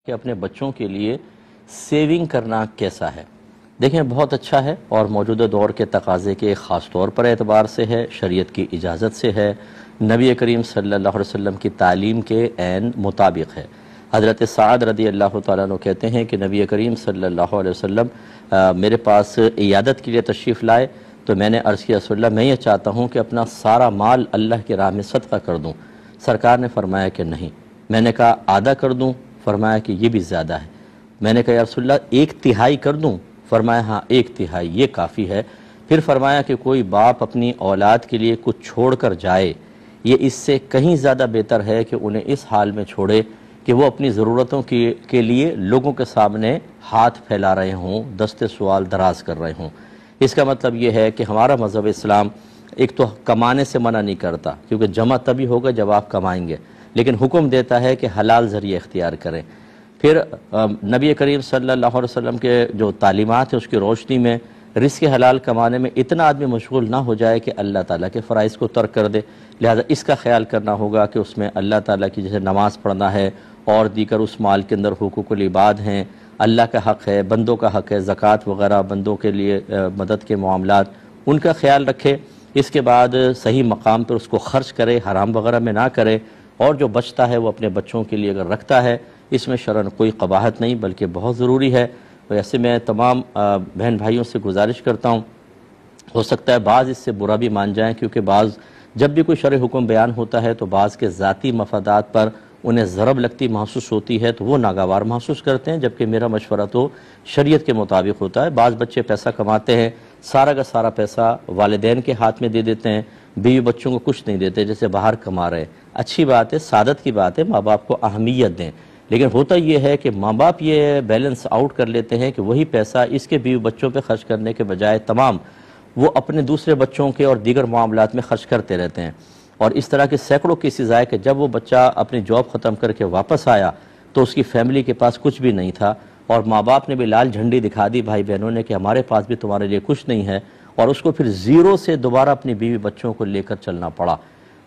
کہ اپنے بچوں کے لیے سیونگ کرنا کیسا ہے۔ دیکھیں بہت اچھا ہے اور موجودہ دور کے تقاضے کے خاص طور پر اعتبار سے ہے، شریعت کی اجازت سے ہے، نبی کریم صلی اللہ علیہ وسلم کی تعلیم کے عین مطابق ہے۔ حضرت سعد رضی اللہ تعالیٰ عنہ کہتے ہیں کہ نبی کریم صلی اللہ علیہ وسلم میرے پاس عیادت کے لیے تشریف لائے تو میں نے عرض کیا رسول اللہ میں یہ چاہتا ہوں کہ اپنا سارا مال اللہ کی راہ میں صدقہ کر دوں۔ سرکار نے فرمایا کہ نہیں۔ میں نے کہا آدھا کر دوں؟ فرمایا کہ یہ بھی زیادہ ہے۔ میں نے کہا یا رسول اللہ 1/3 کر دوں؟ فرمایا ہاں 1/3 یہ کافی ہے۔ پھر فرمایا کہ کوئی باپ اپنی اولاد کے لیے کچھ چھوڑ کر جائے، یہ اس سے کہیں زیادہ بہتر ہے کہ انہیں اس حال میں چھوڑے کہ وہ اپنی ضرورتوں کے لیے لوگوں کے سامنے ہاتھ پھیلا رہے ہوں، دست سوال دراز کر رہے ہوں۔ اس کا مطلب یہ ہے کہ ہمارا مذہب اسلام ایک تو کمانے سے منع نہیں کرتا، کیونکہ جمع تبھی ہوگا جب آپ کمائیں گے، لیکن حکم دیتا ہے کہ حلال ذریعہ اختیار کریں۔ پھر نبی کریم صلی اللہ علیہ وسلم کے جو تعلیمات ہیں اس کی روشنی میں رزق حلال کمانے میں اتنا آدمی مشغول نہ ہو جائے کہ اللہ تعالیٰ کے فرائض کو ترک کر دے، لہذا اس کا خیال کرنا ہوگا کہ اس میں اللہ تعالیٰ کی جیسے نماز پڑھنا ہے اور دیگر اس مال کے اندر حقوق العباد ہیں، اللہ کا حق ہے، بندوں کا حق ہے، زکوٰۃ وغیرہ بندوں کے لیے مدد کے معاملات، ان کا خیال رکھے۔ اس کے بعد صحیح مقام پر اس کو خرچ کرے، حرام وغیرہ میں نہ کرے، اور جو بچتا ہے وہ اپنے بچوں کے لیے اگر رکھتا ہے اس میں شرعاً کوئی قباحت نہیں بلکہ بہت ضروری ہے۔ ویسے میں تمام بہن بھائیوں سے گزارش کرتا ہوں، ہو سکتا ہے بعض اس سے برا بھی مان جائیں، کیونکہ بعض جب بھی کوئی شرعی حکم بیان ہوتا ہے تو بعض کے ذاتی مفادات پر انہیں ضرب لگتی محسوس ہوتی ہے تو وہ ناگوار محسوس کرتے ہیں، جبکہ میرا مشورہ تو شریعت کے مطابق ہوتا ہے۔ بعض بچے پیسہ کماتے ہیں، سارا کا سارا پیسہ والدین کے ہاتھ میں دے دیتے ہیں، بیوی بچوں کو کچھ نہیں دیتے، جیسے باہر کما رہے۔ اچھی بات ہے، سعادت کی بات ہے، ماں باپ کو اہمیت دیں، لیکن ہوتا یہ ہے کہ ماں باپ یہ بیلنس آؤٹ کر لیتے ہیں کہ وہی پیسہ اس کے بیوی بچوں پہ خرچ کرنے کے بجائے تمام وہ اپنے دوسرے بچوں کے اور دیگر معاملات میں خرچ کرتے رہتے ہیں، اور اس طرح کے سینکڑوں کیسز آئے کہ جب وہ بچہ اپنی جاب ختم کر کے واپس آیا تو اس کی فیملی کے پاس کچھ بھی نہیں تھا، اور ماں باپ نے بھی لال جھنڈی دکھا دی بھائی بہنوں نے کہ ہمارے پاس بھی تمہارے لیے کچھ نہیں ہے، اور اس کو پھر زیرو سے دوبارہ اپنی بیوی بچوں کو لے کر چلنا پڑا۔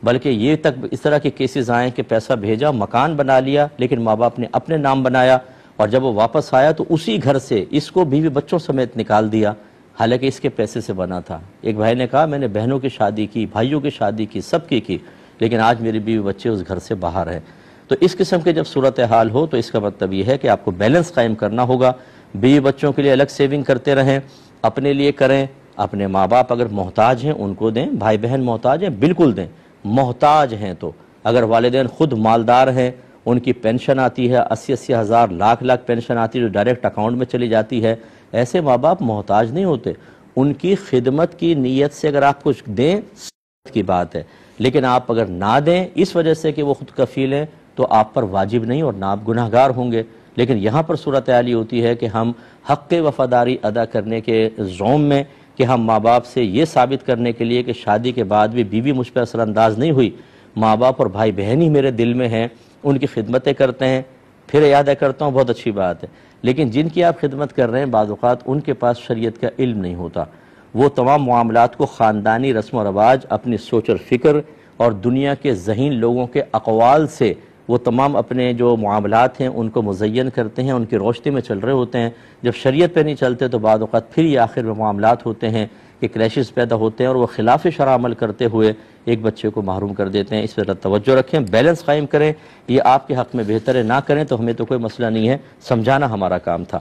بلکہ یہ تک اس طرح کے کیسز آئیں کہ پیسہ بھیجا، مکان بنا لیا، لیکن ماں باپ نے اپنے نام بنایا، اور جب وہ واپس آیا تو اسی گھر سے اس کو بیوی بچوں سمیت نکال دیا، حالانکہ اس کے پیسے سے بنا تھا۔ ایک بھائی نے کہا میں نے بہنوں کی شادی کی، بھائیوں کی شادی کی، سب کی، لیکن آج میری بیوی بچے اس گھر سے باہر ہیں۔ تو اس قسم کے جب صورتحال ہو تو اس کا مطلب یہ ہے کہ آپ کو بیلنس قائم کرنا ہوگا، بیوی بچوں کے لیے الگ سیونگ کرتے رہیں، اپنے لیے کریں، اپنے ماں باپ اگر محتاج ہیں ان کو دیں، بھائی بہن محتاج ہیں بالکل دیں، محتاج ہیں تو اگر والدین خود مالدار ہیں، ان کی پینشن آتی ہے 80 ہزار لاکھ پینشن آتی ہے جو ڈائریکٹ اکاؤنٹ میں چلی جاتی ہے، ایسے ماں باپ محتاج نہیں ہوتے، ان کی خدمت کی نیت سے اگر آپ کچھ دیں کی بات ہے، لیکن آپ اگر نہ دیں اس وجہ سے کہ وہ خود کفیل ہیں تو آپ پر واجب نہیں اور نہ آپ گناہگار ہوں گے۔ لیکن یہاں پر صورتحال یہ ہوتی ہے کہ ہم حق وفاداری ادا کرنے کے زوم میں کہ ہم ماں باپ سے یہ ثابت کرنے کے لیے کہ شادی کے بعد بھی بیوی مجھ پر اثر انداز نہیں ہوئی، ماں باپ اور بھائی بہن ہی میرے دل میں ہیں، ان کی خدمتیں کرتے ہیں، پھر یاد کرتا ہوں بہت اچھی بات ہے، لیکن جن کی آپ خدمت کر رہے ہیں بعض اوقات ان کے پاس شریعت کا علم نہیں ہوتا، وہ تمام معاملات کو خاندانی رسم و رواج، اپنی سوچ اور فکر اور دنیا کے ذہین لوگوں کے اقوال سے وہ تمام اپنے جو معاملات ہیں ان کو مزین کرتے ہیں، ان کی روشنی میں چل رہے ہوتے ہیں۔ جب شریعت پہ نہیں چلتے تو بعض اوقات پھر یہ آخر میں معاملات ہوتے ہیں کہ کریشز پیدا ہوتے ہیں اور وہ خلاف شرع عمل کرتے ہوئے ایک بچے کو محروم کر دیتے ہیں۔ اس پر توجہ رکھیں، بیلنس قائم کریں، یہ آپ کے حق میں بہتر ہے، نہ کریں تو ہمیں تو کوئی مسئلہ نہیں ہے، سمجھانا ہمارا کام تھا۔